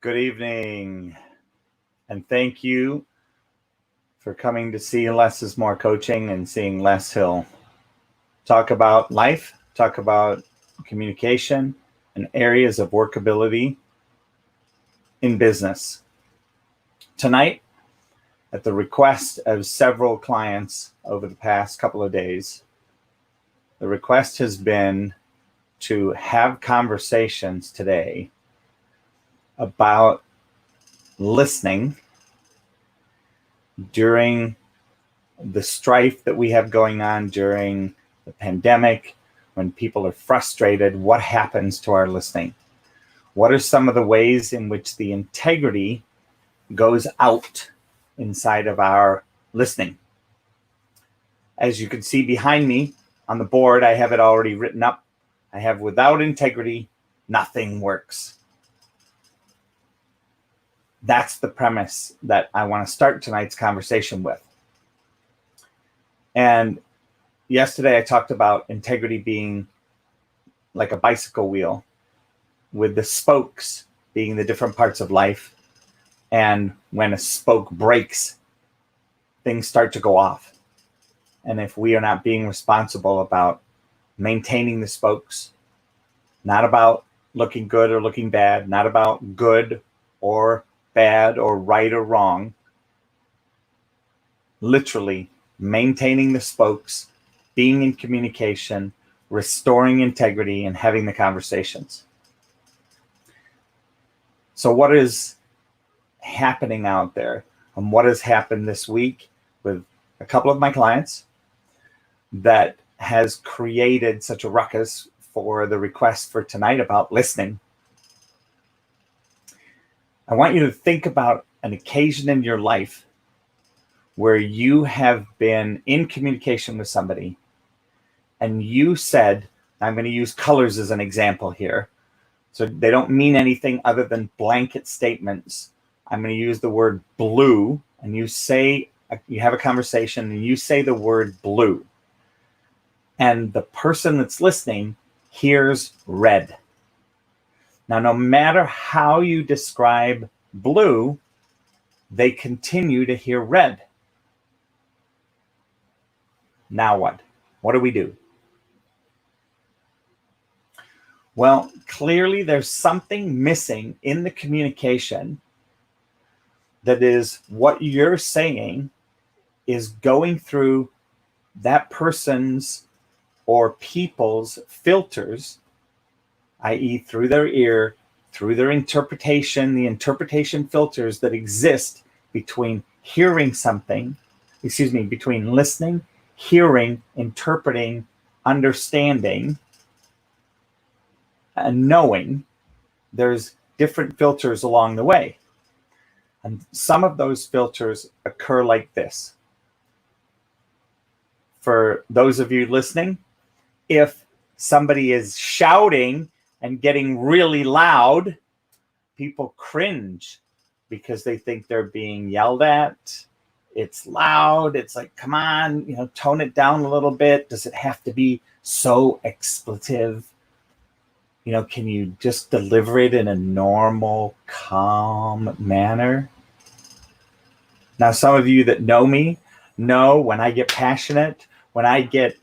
Good evening, and thank you for coming to see Less is More Coaching and seeing Les Hill talk about life, talk about communication, and areas of workability in business. Tonight, at the request of several clients over the past couple of days, the request has been to have conversations today about listening during the strife that we have going on during the pandemic, when people are frustrated. What happens to our listening? What are some of the ways in which the integrity goes out inside of our listening? As you can see behind me on the board, I have it already written up. I have, without integrity, nothing works. That's the premise that I want to start tonight's conversation with. And yesterday I talked about integrity being like a bicycle wheel, with the spokes being the different parts of life. And when a spoke breaks, things start to go off. And if we are not being responsible about maintaining the spokes, not about looking good or looking bad, not about good or bad or right or wrong, literally maintaining the spokes, being in communication, restoring integrity, and having the conversations. So what is happening out there, and what has happened this week with a couple of my clients that has created such a ruckus for the request for tonight about listening? I want you to think about an occasion in your life where you have been in communication with somebody and you said, I'm going to use colors as an example here, so they don't mean anything other than blanket statements. I'm going to use the word blue, and you have a conversation and you say the word blue, and the person that's listening hears red. Now, no matter how you describe blue, they continue to hear red. Now what? What do we do? Well, clearly there's something missing in the communication that is what you're saying is going through that person's or people's filters, i.e. through their ear, through their interpretation, the interpretation filters that exist between hearing something, between listening, hearing, interpreting, understanding, and knowing. There's different filters along the way. And some of those filters occur like this. For those of you listening, if somebody is shouting and getting really loud, people cringe because they think they're being yelled at. It's loud. It's like, come on, tone it down a little bit. Does it have to be so expletive? Can you just deliver it in a normal, calm manner? Now, some of you that know me know when I get passionate, when I get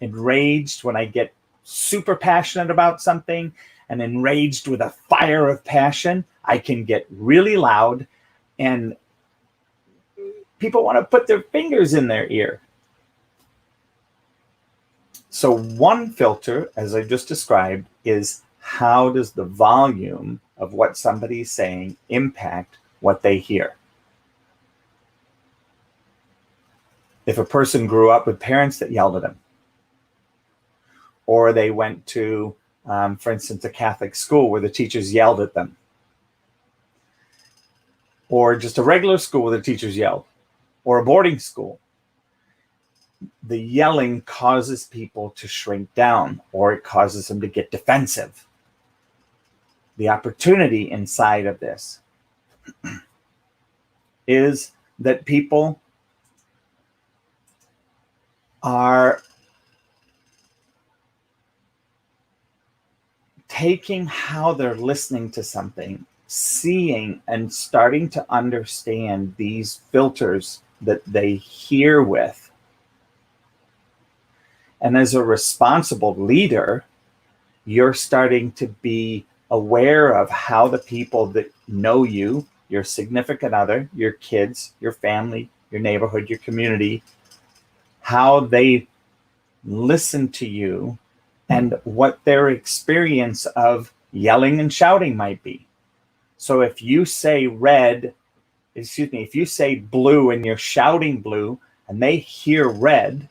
enraged, when I get super passionate about something and enraged with a fire of passion, I can get really loud and people want to put their fingers in their ear. So one filter, as I just described, is how does the volume of what somebody's saying impact what they hear? If a person grew up with parents that yelled at them, or they went to, for instance, a Catholic school where the teachers yelled at them, or just a regular school where the teachers yelled, or a boarding school, the yelling causes people to shrink down, or it causes them to get defensive. The opportunity inside of this is that people are taking how they're listening to something seeing and starting to understand these filters that they hear with. And as a responsible leader, you're starting to be aware of how the people that know you, your significant other, your kids, your family, your neighborhood, your community, how they listen to you and what their experience of yelling and shouting might be. So if you say if you say blue and you're shouting blue and they hear red,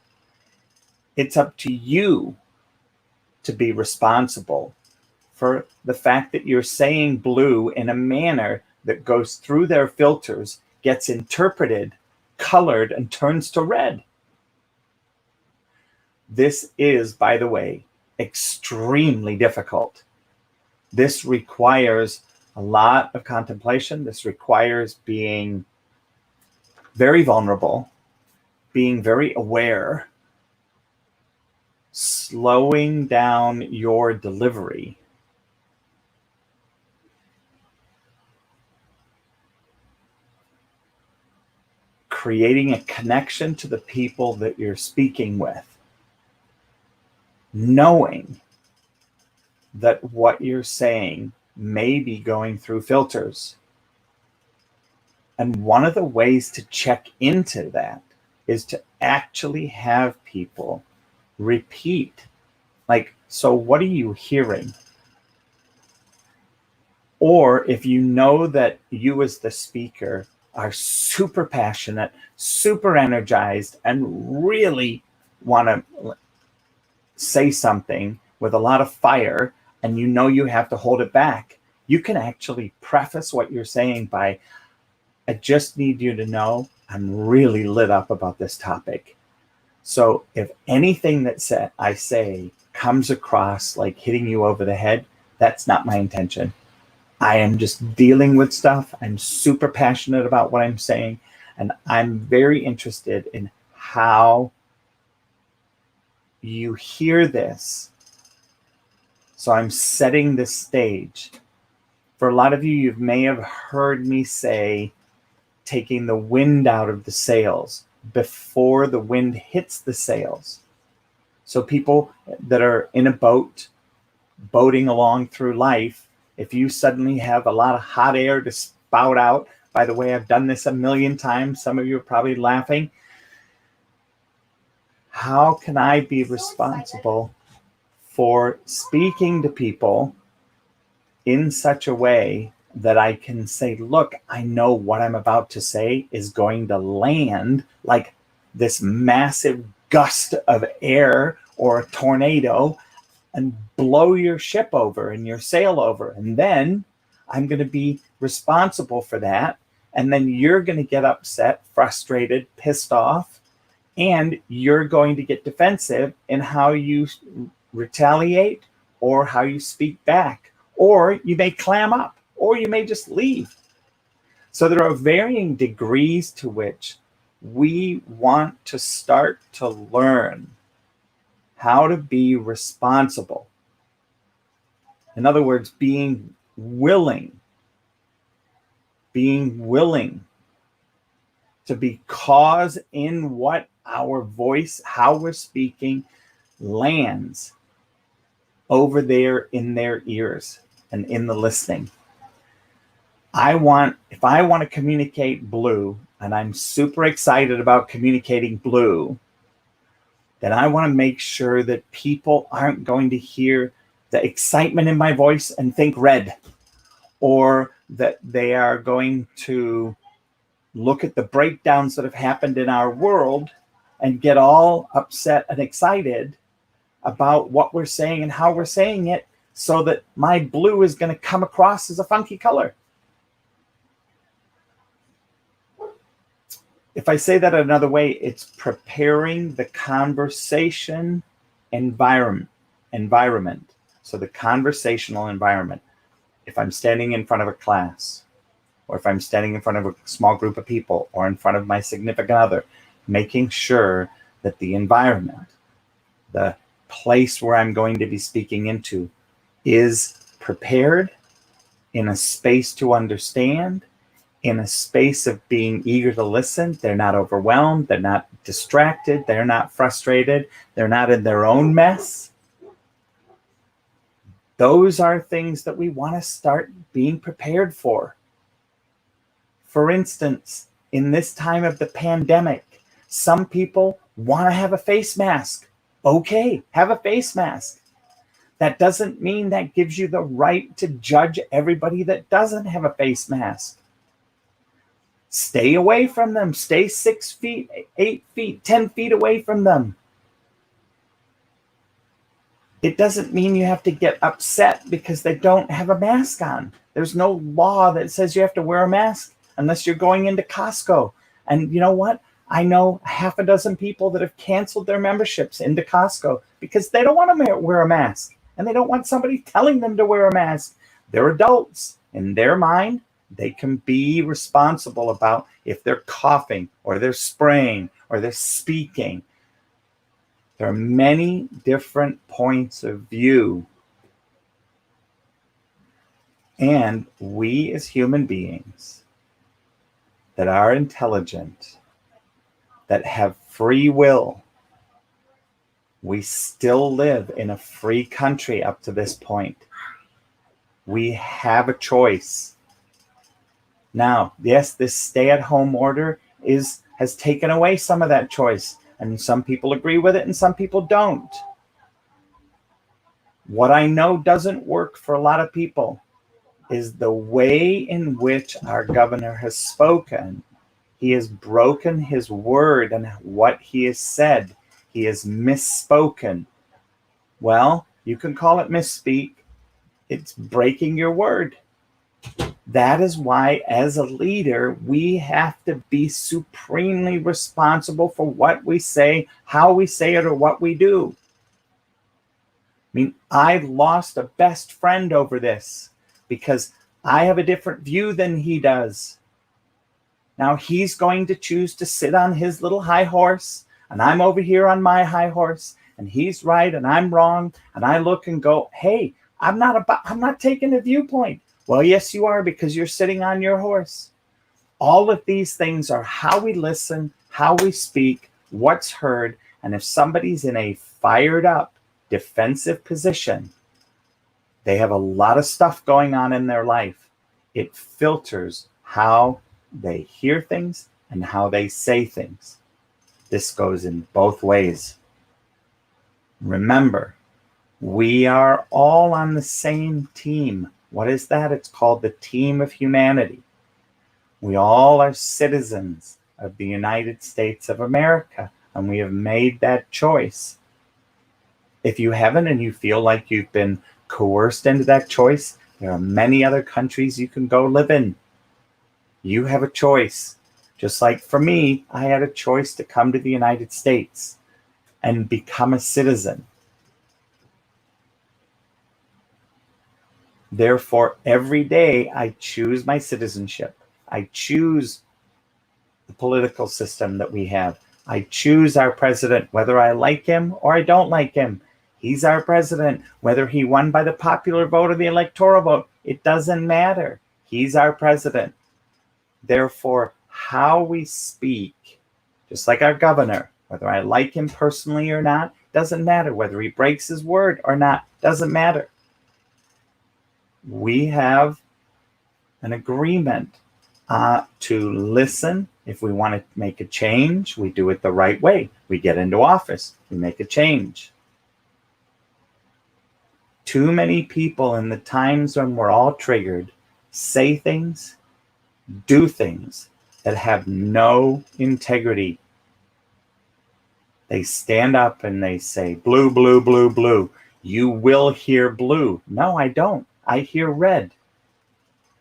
it's up to you to be responsible for the fact that you're saying blue in a manner that goes through their filters, gets interpreted, colored, and turns to red. This is, by the way, extremely difficult. This requires a lot of contemplation. This requires being very vulnerable, being very aware, slowing down your delivery, creating a connection to the people that you're speaking with, knowing that what you're saying may be going through filters. And one of the ways to check into that is to actually have people repeat, like, so what are you hearing? Or if you know that you as the speaker are super passionate, super energized, and really want to say something with a lot of fire, and you know you have to hold it back, you can actually preface what you're saying by, I just need you to know I'm really lit up about this topic. So if anything that I say comes across like hitting you over the head, that's not my intention. I am just dealing with stuff. I'm super passionate about what I'm saying, and I'm very interested in how you hear this. So I'm setting the stage. For a lot of you, you may have heard me say, taking the wind out of the sails before the wind hits the sails. So people that are in a boat, boating along through life, if you suddenly have a lot of hot air to spout out, by the way, I've done this a million times. Some of you are probably laughing. How can I be responsible for speaking to people in such a way that I can say, look, I know what I'm about to say is going to land like this massive gust of air or a tornado and blow your ship over and your sail over. And then I'm going to be responsible for that. And then you're going to get upset, frustrated, pissed off, and you're going to get defensive in how you retaliate or how you speak back, or you may clam up, or you may just leave. So there are varying degrees to which we want to start to learn how to be responsible. In other words, being willing to be cause in what our voice, how we're speaking, lands over there in their ears and in the listening. If I want to communicate blue, and I'm super excited about communicating blue, then I want to make sure that people aren't going to hear the excitement in my voice and think red, or that they are going to look at the breakdowns that have happened in our world and get all upset and excited about what we're saying and how we're saying it, so that my blue is going to come across as a funky color. If I say that another way, it's preparing the conversation environment. So the conversational environment. If I'm standing in front of a class, or if I'm standing in front of a small group of people, or in front of my significant other, making sure that the environment, the place where I'm going to be speaking into, is prepared in a space to understand, in a space of being eager to listen. They're not overwhelmed. They're not distracted. They're not frustrated. They're not in their own mess. Those are things that we want to start being prepared for. For instance, in this time of the pandemic, some people want to have a face mask. Okay, have a face mask. That doesn't mean that gives you the right to judge everybody that doesn't have a face mask. Stay away from them. Stay 6 feet, 8 feet, 10 feet away from them. It doesn't mean you have to get upset because they don't have a mask on. There's no law that says you have to wear a mask unless you're going into Costco. And you know what? I know half a dozen people that have canceled their memberships into Costco because they don't want to wear a mask and they don't want somebody telling them to wear a mask. They're adults. In their mind, they can be responsible about if they're coughing or they're spraying or they're speaking. There are many different points of view. And we as human beings that are intelligent, that have free will, we still live in a free country up to this point. We have a choice. Now, yes, this stay-at-home order has taken away some of that choice. And some people agree with it and some people don't. What I know doesn't work for a lot of people is the way in which our governor has spoken. He has broken his word and what he has said. He has misspoken. Well, you can call it misspeak. It's breaking your word. That is why, as a leader, we have to be supremely responsible for what we say, how we say it, or what we do. I mean, I lost a best friend over this because I have a different view than he does. Now he's going to choose to sit on his little high horse, and I'm over here on my high horse, and he's right and I'm wrong, and I look and go, hey, I'm not taking a viewpoint. Well, yes, you are, because you're sitting on your horse. All of these things are how we listen, how we speak, what's heard. And if somebody's in a fired up, defensive position, they have a lot of stuff going on in their life. It filters how they hear things and how they say things. This goes in both ways. Remember, we are all on the same team. What is that? It's called the team of humanity. We all are citizens of the United States of America, and we have made that choice. If you haven't and you feel like you've been coerced into that choice, there are many other countries you can go live in. You have a choice. Just like for me, I had a choice to come to the United States and become a citizen. Therefore, every day I choose my citizenship. I choose the political system that we have. I choose our president, whether I like him or I don't like him. He's our president, whether he won by the popular vote or the electoral vote. It doesn't matter. He's our president. Therefore, how we speak, just like our governor, whether I like him personally or not, doesn't matter. Whether he breaks his word or not, doesn't matter. We have an agreement to listen. If we want to make a change, we do it the right way. We get into office, we make a change. Too many people in the times when we're all triggered say things, do things that have no integrity. They stand up and they say, blue, blue, blue, blue. You will hear blue. No, I don't. I hear red.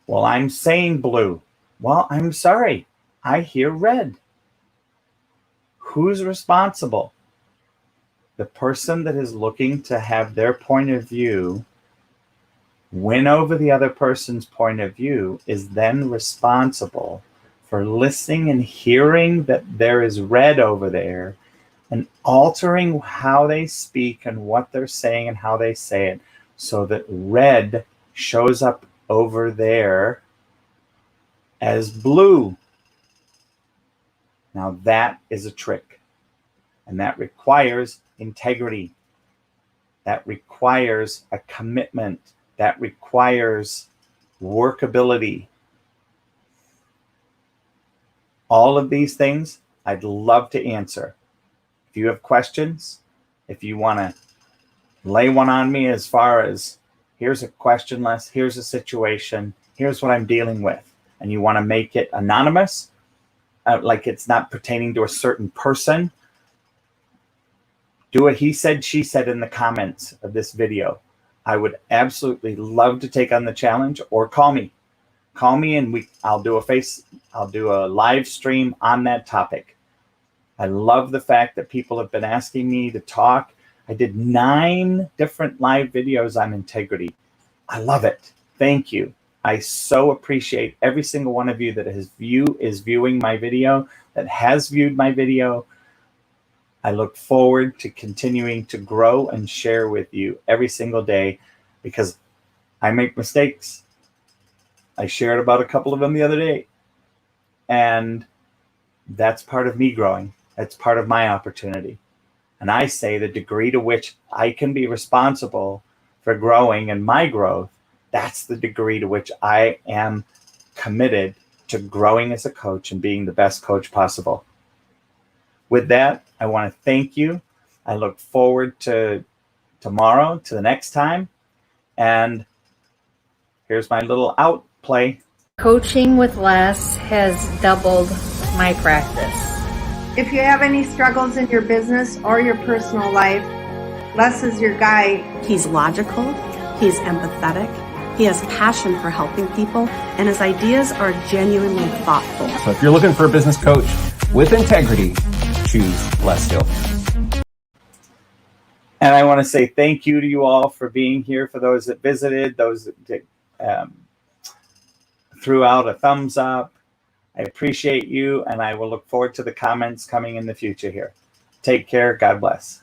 Well, I'm saying blue. Well, I'm sorry. I hear red. Who's responsible? The person that is looking to have their point of view win over the other person's point of view is then responsible for listening and hearing that there is red over there and altering how they speak and what they're saying and how they say it so that red shows up over there as blue. Now that is a trick, and that requires integrity. That requires a commitment. That requires workability. All of these things I'd love to answer. If you have questions, if you want to lay one on me as far as here's a question list, here's a situation, here's what I'm dealing with, and you want to make it anonymous, like it's not pertaining to a certain person, do a he said, she said in the comments of this video. I would absolutely love to take on the challenge, or call me. Call me and I'll do a live stream on that topic. I love the fact that people have been asking me to talk. I did 9 different live videos on integrity. I love it. Thank you. I so appreciate every single one of you that is viewing my video, that has viewed my video. I look forward to continuing to grow and share with you every single day, because I make mistakes. I shared about a couple of them the other day, and that's part of me growing. That's part of my opportunity. And I say the degree to which I can be responsible for growing and my growth, that's the degree to which I am committed to growing as a coach and being the best coach possible. With that, I want to thank you. I look forward to tomorrow, to the next time. And here's my little outplay. Coaching with Les has doubled my practice. If you have any struggles in your business or your personal life, Les is your guy. He's logical, he's empathetic, he has passion for helping people, and his ideas are genuinely thoughtful. So if you're looking for a business coach with integrity, choose Les Hill. And I want to say thank you to you all for being here, for those that visited, those that threw out a thumbs up. I appreciate you, and I will look forward to the comments coming in the future here. Take care. God bless.